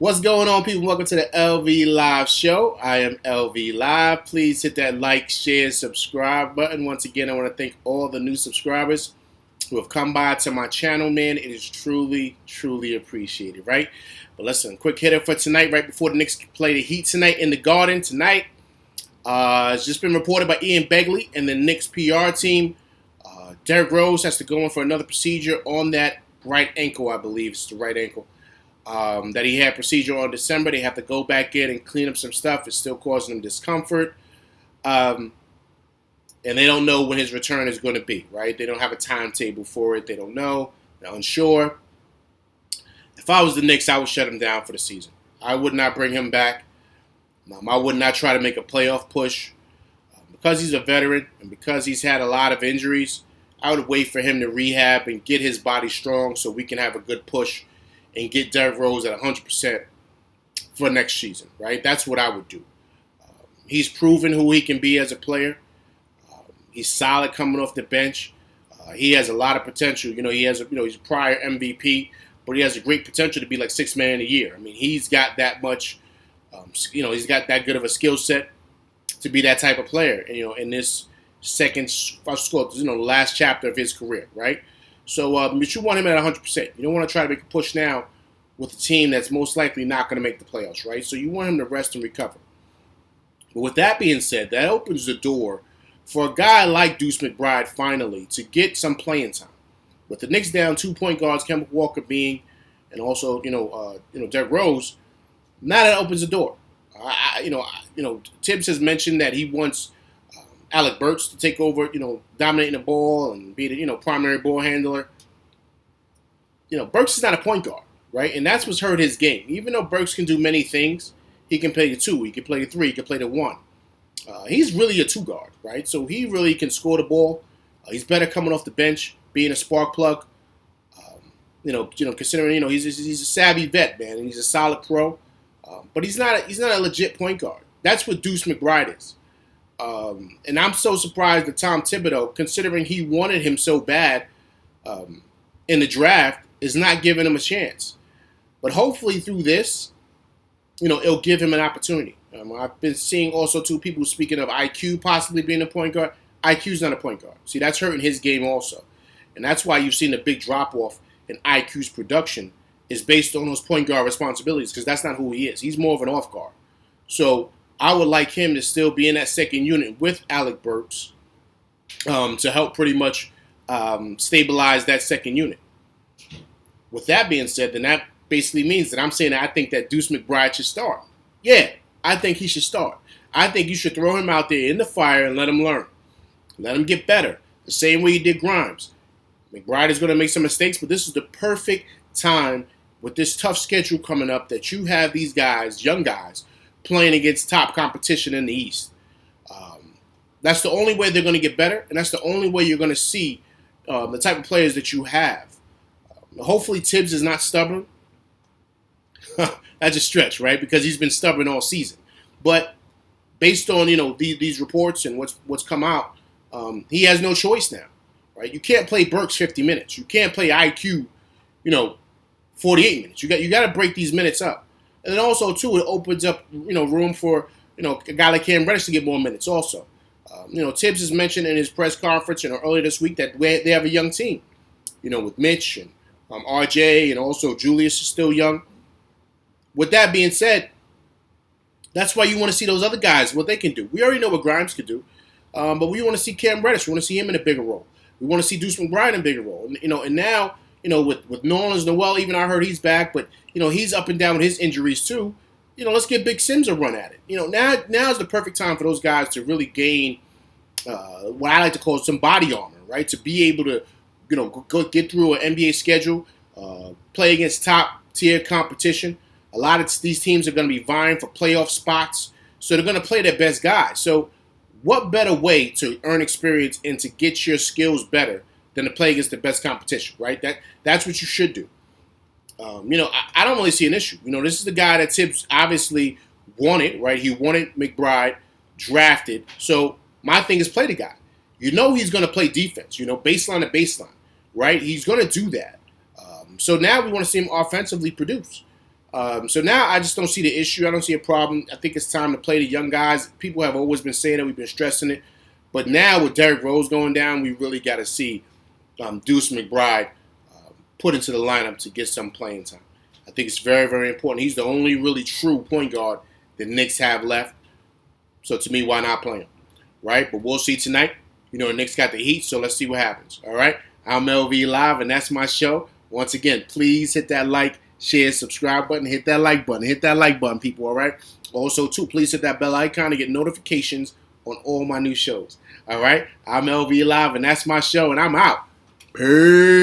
What's going on, people? Welcome to the LV Live Show. I am LV Live. Please hit that like, share, subscribe button. Once again, I want to thank all the new subscribers who have come by to my channel, man. It is truly, truly appreciated, right? But listen, quick hitter for tonight, right before the Knicks play the Heat tonight in the Garden tonight. It's just been reported by Ian Begley and the Knicks PR team. Derrick Rose has to go in for another procedure on that right ankle, I believe. It's the right ankle. That he had procedure on December. They have to go back in and clean up some stuff. It's still causing him discomfort. And they don't know when his return is going to be, right? They don't have a timetable for it. They don't know. They're unsure. If I was the Knicks, I would shut him down for the season. I would not bring him back. I would not try to make a playoff push. Because he's a veteran and because he's had a lot of injuries, I would wait for him to rehab and get his body strong so we can have a good push and get Derrick Rose at 100% for next season, right? That's what I would do. He's proven who he can be as a player. He's solid coming off the bench. He has a lot of potential. He's a prior MVP, but he has a great potential to be like sixth man of the year. I mean, he's got that much, he's got that good of a skill set to be that type of player, in this last chapter of his career, right? So, but you want him at 100%. You don't want to try to make a push now with a team that's most likely not going to make the playoffs, right? So you want him to rest and recover. But with that being said, that opens the door for a guy like Deuce McBride finally to get some playing time. With the Knicks down 2 point guards, Kemba Walker being, and also Derrick Rose, now that opens the door. Tibbs has mentioned that he wants Alec Burks to take over, dominating the ball and be the, primary ball handler. Burks is not a point guard, right? And that's what's hurt his game. Even though Burks can do many things, he can play the 2, he can play the 3, he can play the 1. He's really a 2 guard, right? So he really can score the ball. He's better coming off the bench, being a spark plug. Considering he's a savvy vet, man, and he's a solid pro. But he's not a legit point guard. That's what Deuce McBride is. And I'm so surprised that Tom Thibodeau, considering he wanted him so bad in the draft, is not giving him a chance. But hopefully through this, it'll give him an opportunity. I've been seeing also two people speaking of IQ possibly being a point guard. IQ's not a point guard. See, that's hurting his game also. And that's why you've seen a big drop-off in IQ's production is based on those point guard responsibilities because that's not who he is. He's more of an off guard. So I would like him to still be in that second unit with Alec Burks to help pretty much stabilize that second unit. With that being said, then that basically means that I'm saying that I think that Deuce McBride should start. Yeah, I think he should start. I think you should throw him out there in the fire and let him learn. Let him get better. The same way you did Grimes. McBride is going to make some mistakes, but this is the perfect time with this tough schedule coming up that you have these guys, young guys, playing against top competition in the East. That's the only way they're going to get better, and that's the only way you're going to see the type of players that you have. Hopefully Tibbs is not stubborn. That's a stretch, right? Because he's been stubborn all season. But based on these reports and what's come out, he has no choice now, right? You can't play Burks 50 minutes. You can't play IQ, 48 minutes. You got to break these minutes up. And then also, too, it opens up, room for, a guy like Cam Reddish to get more minutes also. Tibbs has mentioned in his press conference, earlier this week that they have a young team, with Mitch and RJ and also Julius is still young. With that being said, that's why you want to see those other guys, what they can do. We already know what Grimes could do, but we want to see Cam Reddish. We want to see him in a bigger role. We want to see Deuce McBride in a bigger role. And now, with Nolan's Noel, even I heard he's back, but, he's up and down with his injuries too. Let's give Big Sims a run at it. Now is the perfect time for those guys to really gain what I like to call some body armor, right? To be able to, go get through an NBA schedule, play against top-tier competition. A lot of these teams are going to be vying for playoff spots, so they're going to play their best guys. So what better way to earn experience and to get your skills better than to play against the best competition, right? That's what you should do. I don't really see an issue. This is the guy that Tibbs obviously wanted, right? He wanted McBride drafted. So my thing is play the guy. He's going to play defense, baseline to baseline, right? He's going to do that. So now we want to see him offensively produce. So now I just don't see the issue. I don't see a problem. I think it's time to play the young guys. People have always been saying it. We've been stressing it. But now with Derrick Rose going down, we really got to see Deuce McBride put into the lineup to get some playing time. I think it's very, very important. He's the only really true point guard the Knicks have left. So to me, why not play him? Right? But we'll see tonight. You know, the Knicks got the heat, so let's see what happens. All right? I'm LV Live, and that's my show. Once again, please hit that like, share, subscribe button. Hit that like button. Hit that like button, people, all right? Also, too, please hit that bell icon to get notifications on all my new shows. All right? I'm LV Live, and that's my show, and I'm out. Peace.